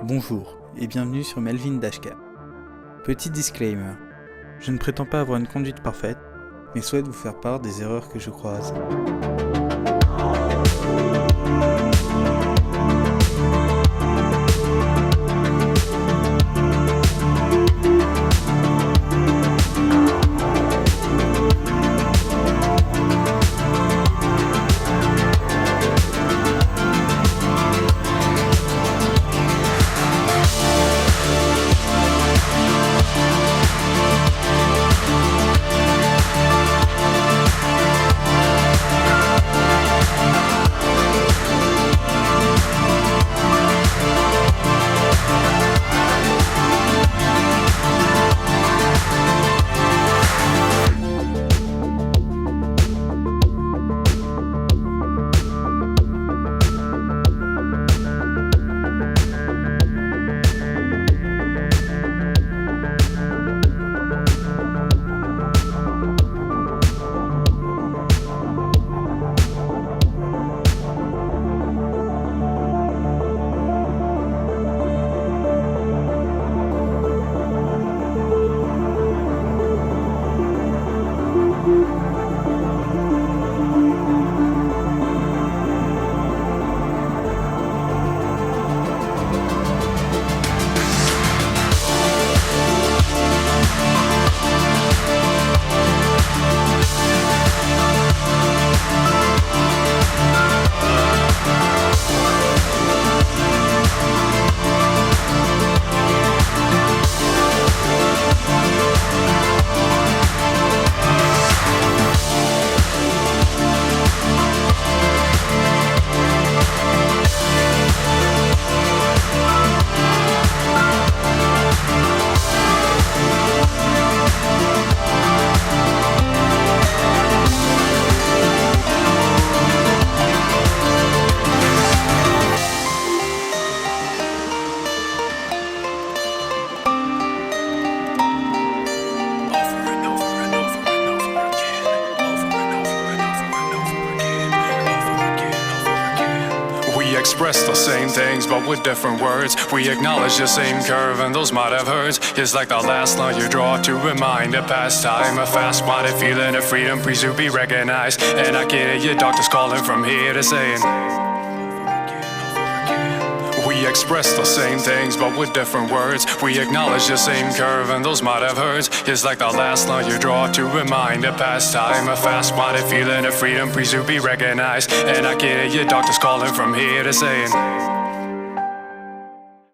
Bonjour et bienvenue sur Melvin Dashcam. Petit disclaimer, je ne prétends pas avoir une conduite parfaite, mais souhaite vous faire part des erreurs que je croise. We express the same things but with different words. We acknowledge the same curve and those might have hurts. It's like the last line you draw to remind a past time. A fast-minded feeling of freedom, please to be recognized. And I can hear your doctors calling from here to saying we express the same things but with different words. We acknowledge the same curve and those might have hurts. It's like the last line you draw to remind a past time. A fast-minded feeling of freedom, please to be recognized. And I can hear your doctors calling from here to saying